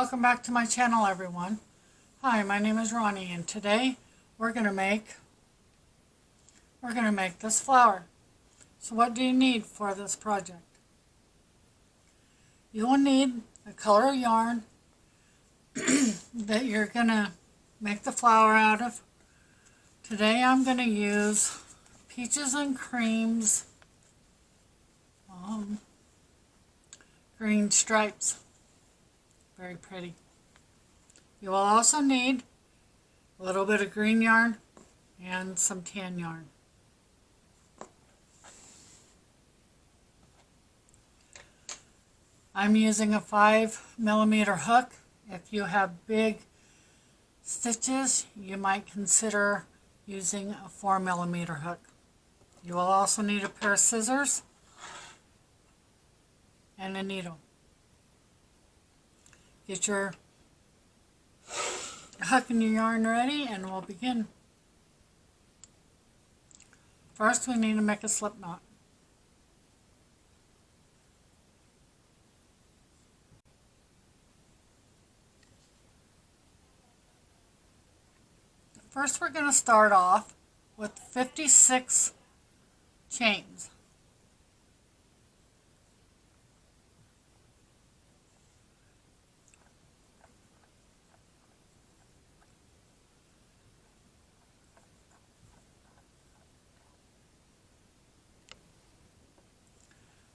Welcome back to my channel, everyone. Hi, my name is Ronnie, and today we're going to make this flower. So what do you need for this project? You will need a color yarn that you're going to make the flower out of. Today I'm going to use Peaches and Cream's green stripes. Very pretty. You will also need a little bit of green yarn and some tan yarn. I'm using a 5mm hook. If you have big stitches, you might consider using a 4mm hook. You will also need a pair of scissors and a needle. Get your hook and your yarn ready and we'll begin. First we need to make a slip knot. First we're going to start off with 56 chains.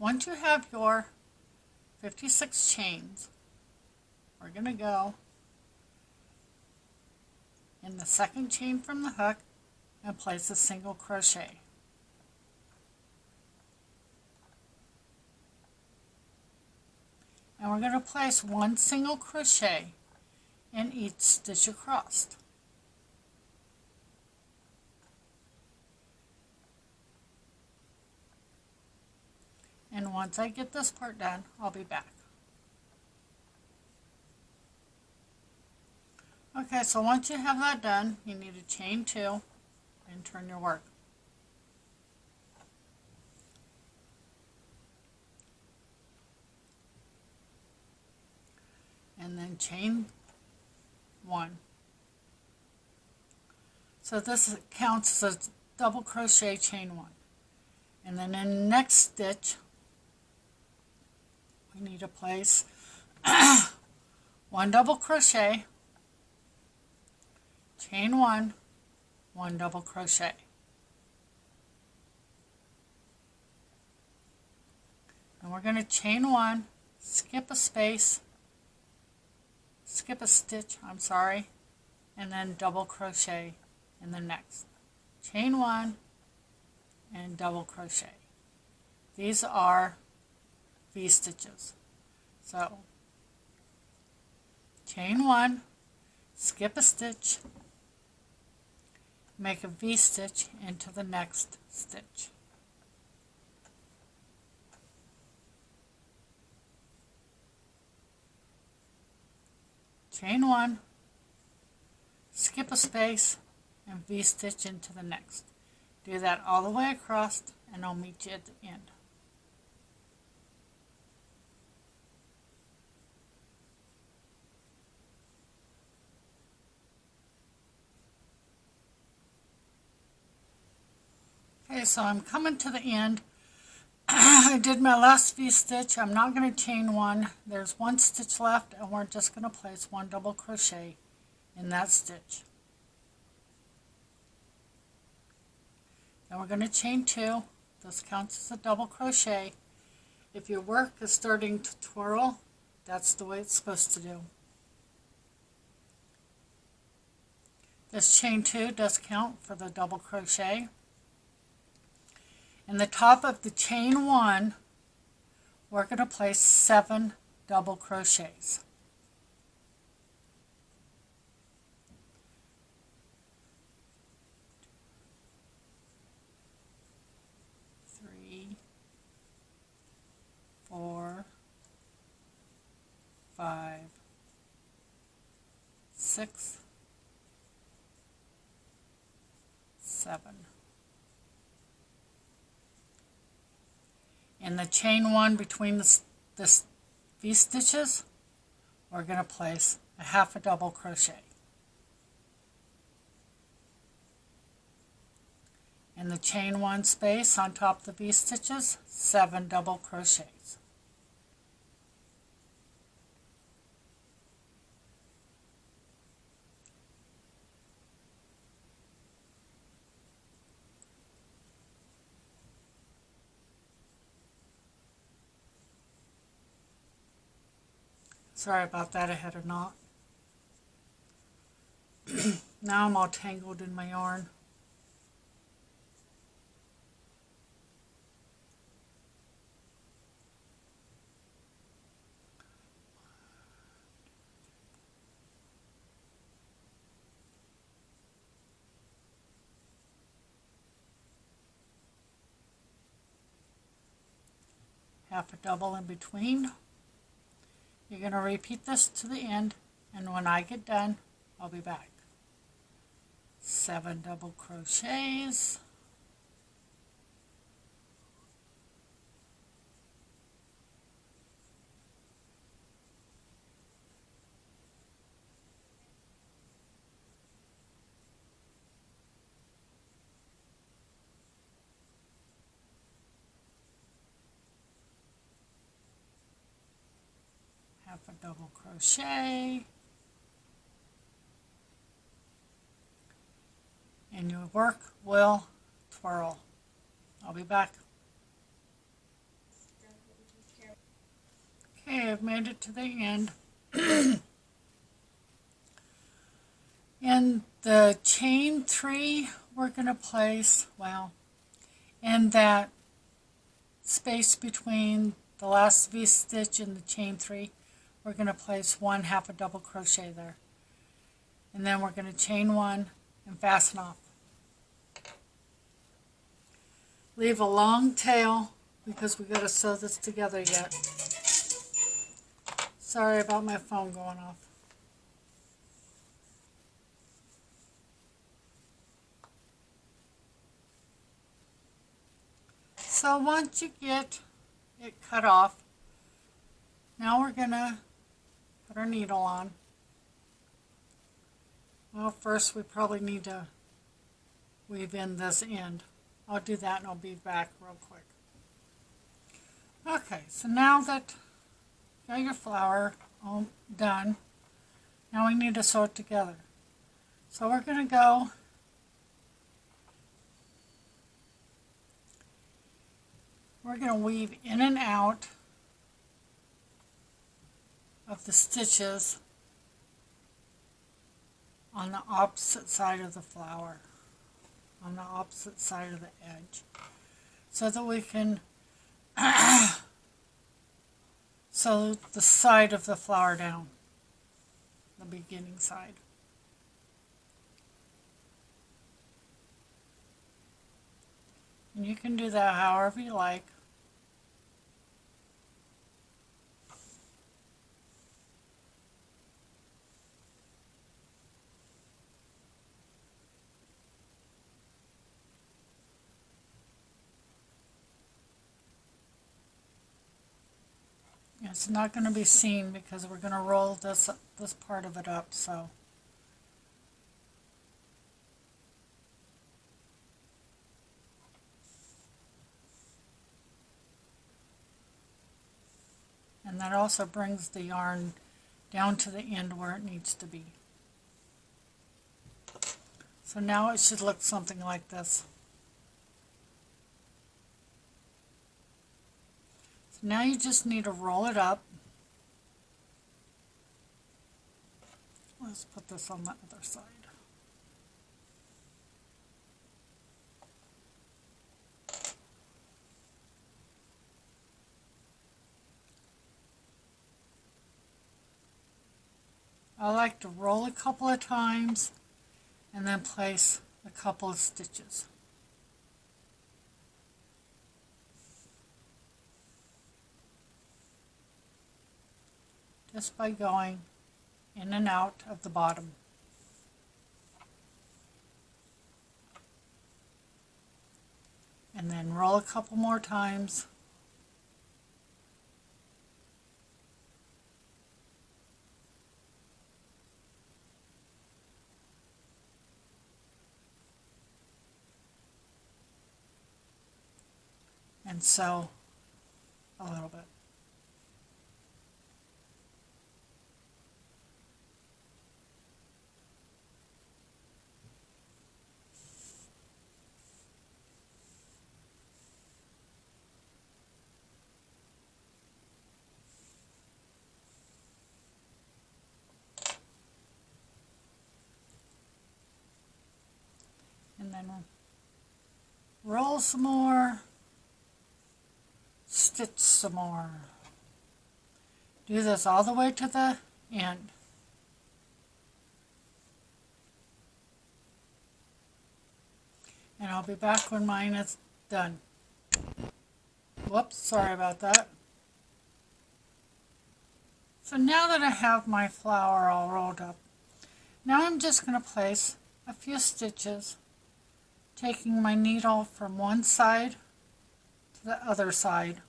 Once you have your 56 chains, we're going to go in the second chain from the hook and place a single crochet. And we're going to place one single crochet in each stitch across. And once I get this part done, I'll be back. Okay, so once you have that done, you need to chain 2 and turn your work. And then chain 1. So this counts as a double crochet, chain 1. And then in the next stitch, we need to place 1 double crochet, chain 1, 1 double crochet. And we're going to chain 1, skip a stitch, and then double crochet in the next. Chain 1 and double crochet. These are V stitches. So chain 1, skip a stitch, make a V stitch into the next stitch. Chain 1, skip a space, and V stitch into the next. Do that all the way across and I'll meet you at the end. Okay, so I'm coming to the end. I did my last V stitch. I'm not going to chain 1. There's 1 stitch left and we're just going to place 1 double crochet in that stitch. Then we're going to chain 2. This counts as a double crochet. If your work is starting to twirl, that's the way it's supposed to do. This chain 2 does count for the double crochet. In the top of the chain 1, we're going to place 7 double crochets. Three, 4, 5, 6, 7. In the chain 1 between the V stitches, we're going to place a half a double crochet. In the chain 1 space on top of the V-stitches, 7 double crochets. Sorry about that, I had a knot. Now I'm all tangled in my yarn. Half a double in between. You're going to repeat this to the end, and when I get done, I'll be back. 7 double crochets. Half a double crochet, and your work will twirl. I'll be back. Okay, I've made it to the end. In the chain 3, we're going to place, well, in that space between the last V-stitch and the chain 3, we're going to place 1 half a double crochet there. And then we're going to chain 1 and fasten off. Leave a long tail because we got to sew this together yet. Sorry about my phone going off. So once you get it cut off, now we're going to put our needle on. Well, first we probably need to weave in this end. I'll do that and I'll be back real quick. Okay, so now that you got your flower all done, now we need to sew it together. So we're going to go weave in and out of the stitches on the opposite side of the flower, on the opposite side of the edge, so that we can sew the side of the flower down, the beginning side. And you can do that however you like. It's not going to be seen because we're going to roll this part of it up, so. And that also brings the yarn down to the end where it needs to be. So now it should look something like this. So now you just need to roll it up. Let's put this on the other side. I like to roll a couple of times and then place a couple of stitches. Just by going in and out of the bottom. And then roll a couple more times. and sew a little bit. And then roll some more, stitch some more. Do this all the way to the end. And I'll be back when mine is done. Whoops, sorry about that. So now that I have my flower all rolled up, now I'm just going to place a few stitches, taking my needle from one side to the other side,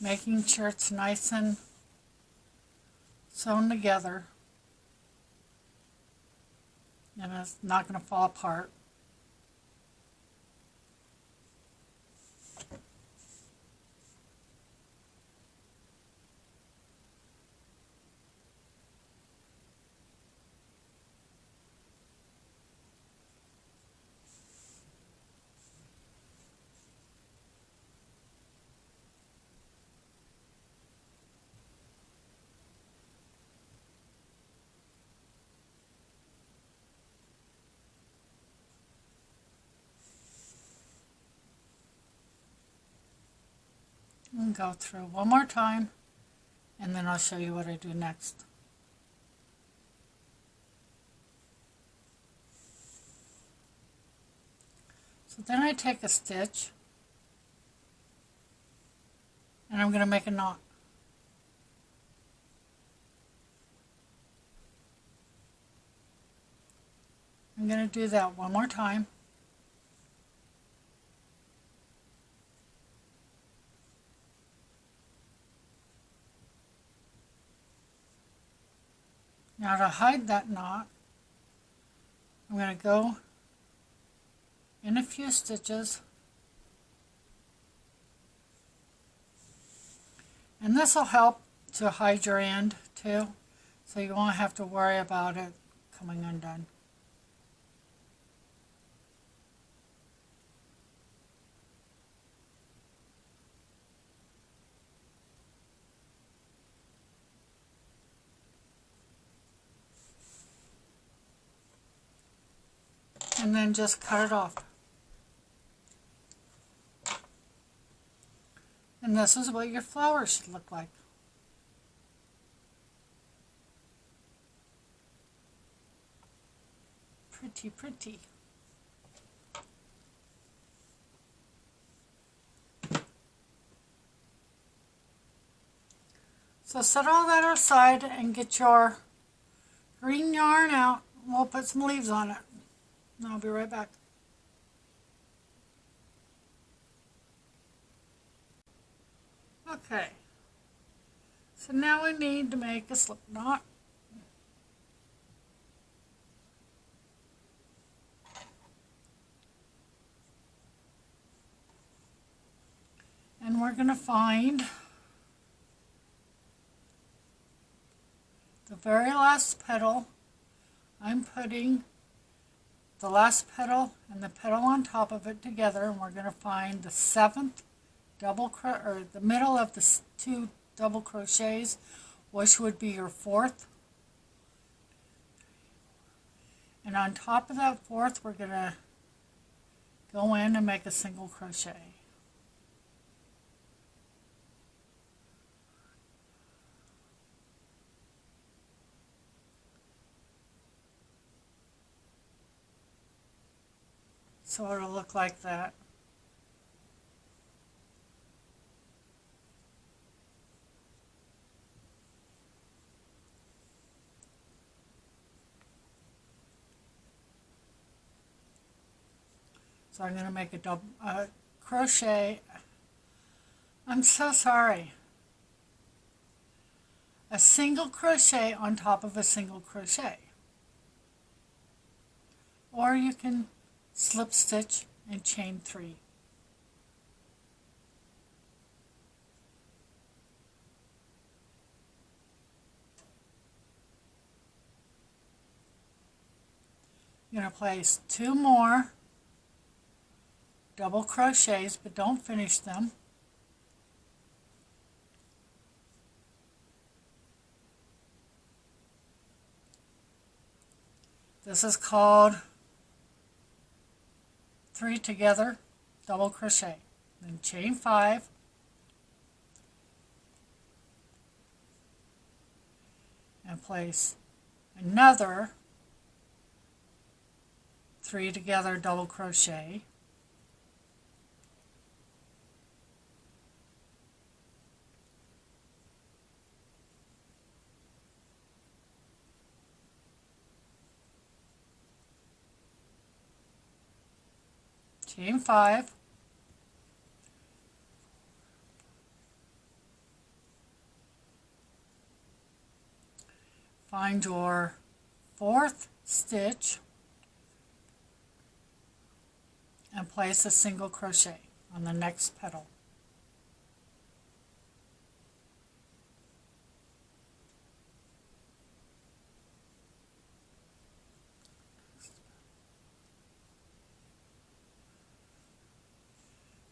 making sure it's nice and sewn together and it's not going to fall apart. And go through one more time, and then I'll show you what I do next. So then I take a stitch, and I'm going to make a knot. I'm going to do that one more time. Now to hide that knot, I'm going to go in a few stitches, and this will help to hide your end too, so you won't have to worry about it coming undone. And then just cut it off. And this is what your flower should look like. Pretty, pretty. So set all that aside and get your green yarn out. We'll put some leaves on it. And I'll be right back. Okay, so now we need to make a slip knot. And we're going to find the very last petal. I'm putting the last petal and the petal on top of it together, and we're going to find the 7th double crochet, or the middle of the 2 double crochets, which would be your 4th. And on top of that 4th, we're going to go in and make a single crochet. So it'll look like that. So I'm going to make a double crochet. I'm so sorry. A single crochet on top of a single crochet. Or you can slip stitch, and chain 3. You're going to place 2 more double crochets, but don't finish them. This is called 3 together double crochet. Then chain 5, and place another 3 together double crochet, chain 5, find your 4th stitch and place a single crochet on the next petal.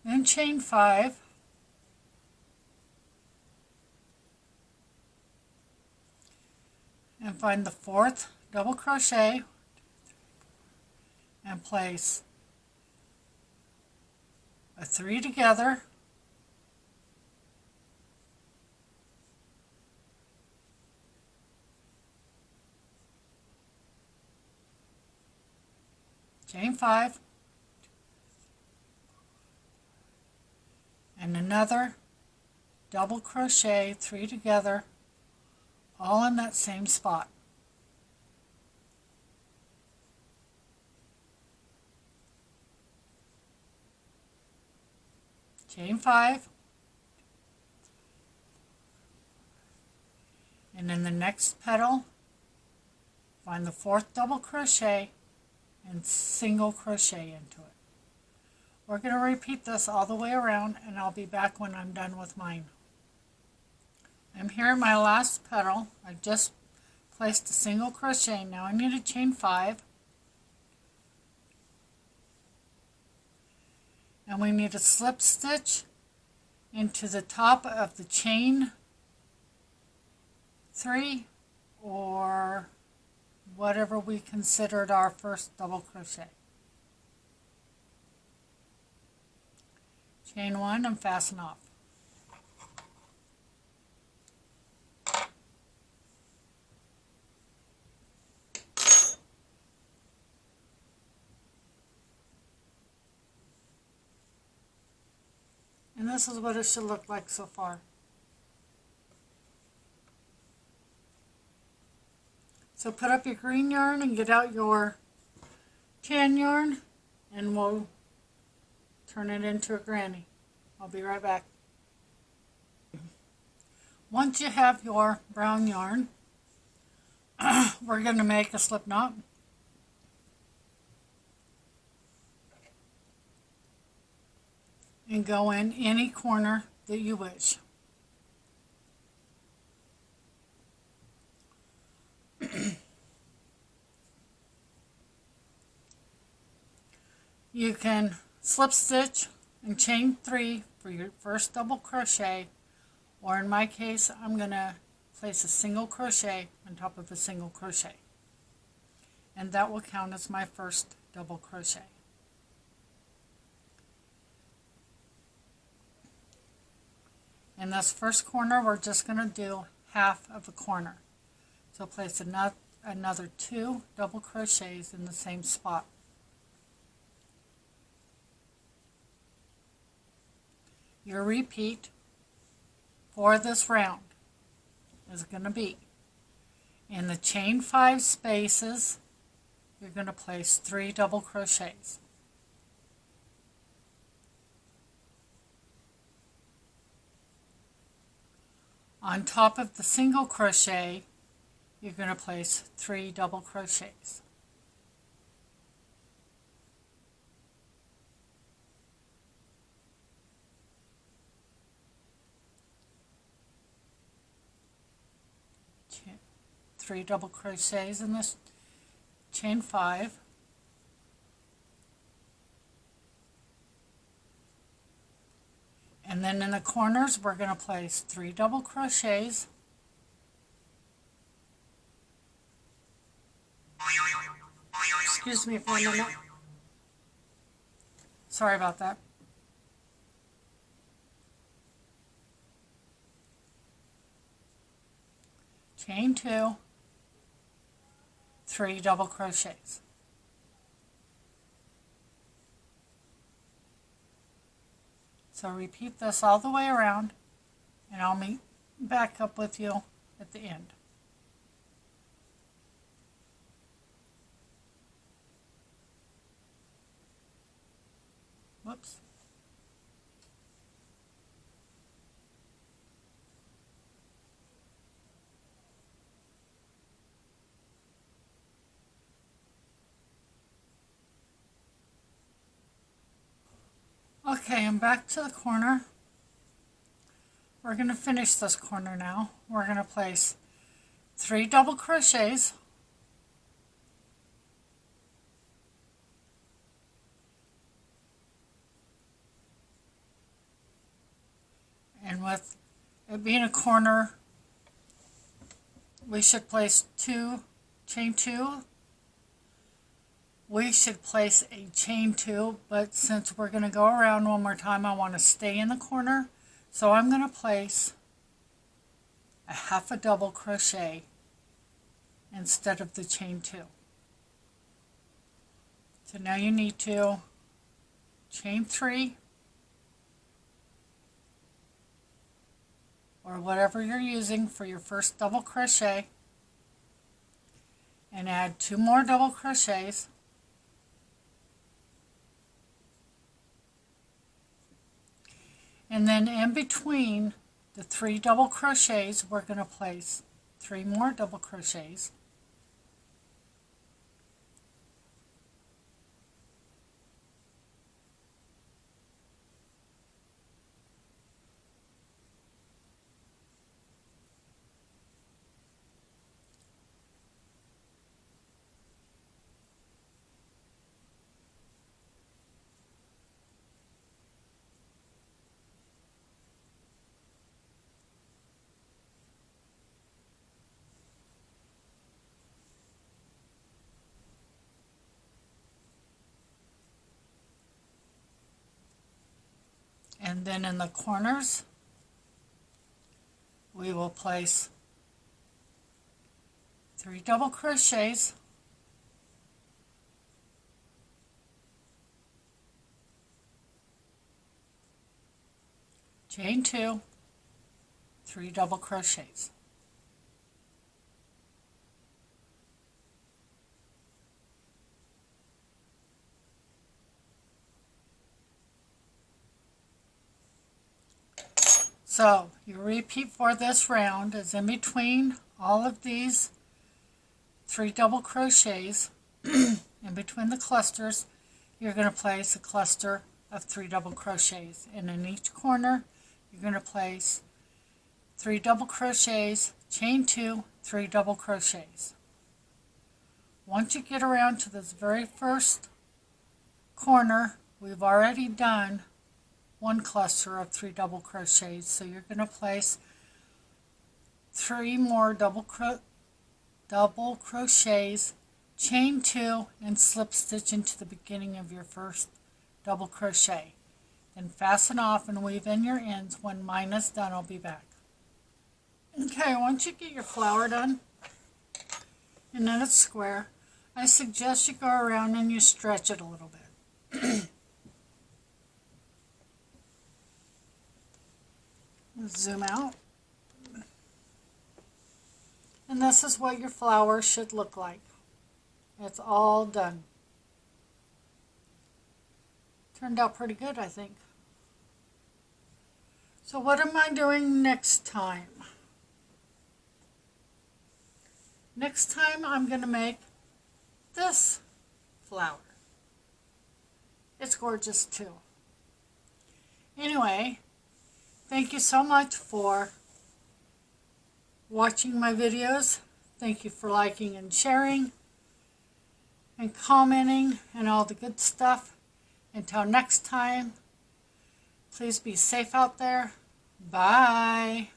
Then chain 5, and find the 4th double crochet and place a 3 together, chain 5, and another double crochet, 3 together, all in that same spot. Chain 5, and in the next petal find the 4th double crochet and single crochet into it. We're going to repeat this all the way around, and I'll be back when I'm done with mine. I'm here in my last petal. I just placed a single crochet. Now I need a chain 5, and we need a slip stitch into the top of the chain 3, or whatever we considered our first double crochet. Chain 1 and fasten off. And this is what it should look like so far. So put up your green yarn and get out your tan yarn, and we'll turn it into a granny. I'll be right back. Once you have your brown yarn, we're going to make a slip knot. And go in any corner that you wish. You can slip stitch and chain 3 for your first double crochet, or in my case I'm going to place a single crochet on top of a single crochet, and that will count as my first double crochet. In this first corner we're just going to do half of a corner, so place another 2 double crochets in the same spot. Your repeat for this round is going to be in the chain 5 spaces, you're going to place 3 double crochets. On top of the single crochet, you're going to place 3 double crochets. 3 double crochets in this chain 5. And then in the corners we're going to place 3 double crochets. Excuse me for a minute. Sorry about that. Chain 2, 3 double crochets. So repeat this all the way around, and I'll meet back up with you at the end. Whoops. Okay, I'm back to the corner. We're going to finish this corner now. We're going to place 3 double crochets, and with it being a corner, we should place chain 2. We should place a chain 2, but since we're going to go around one more time, I want to stay in the corner. So I'm going to place a half a double crochet instead of the chain 2. So now you need to chain 3, or whatever you're using for your first double crochet, and add 2 more double crochets. And then in between the 3 double crochets, we're going to place 3 more double crochets. And then in the corners, we will place 3 double crochets, chain 2, 3 double crochets. So your repeat for this round is in between all of these 3 double crochets, in between the clusters, you're going to place a cluster of 3 double crochets. And in each corner, you're going to place 3 double crochets, chain 2, 3 double crochets. Once you get around to this very first corner, we've already done 1 cluster of 3 double crochets, so you're going to place 3 more double crochets, chain 2, and slip stitch into the beginning of your first double crochet. Then fasten off and weave in your ends. When mine is done, I'll be back. Okay, once you get your flower done and then it's square, I suggest you go around and you stretch it a little bit. Zoom out. And this is what your flower should look like. It's all done. Turned out pretty good, I think. So what am I doing next time? Next time I'm going to make this flower. It's gorgeous too. Anyway, thank you so much for watching my videos. Thank you for liking and sharing and commenting and all the good stuff. Until next time, please be safe out there. Bye.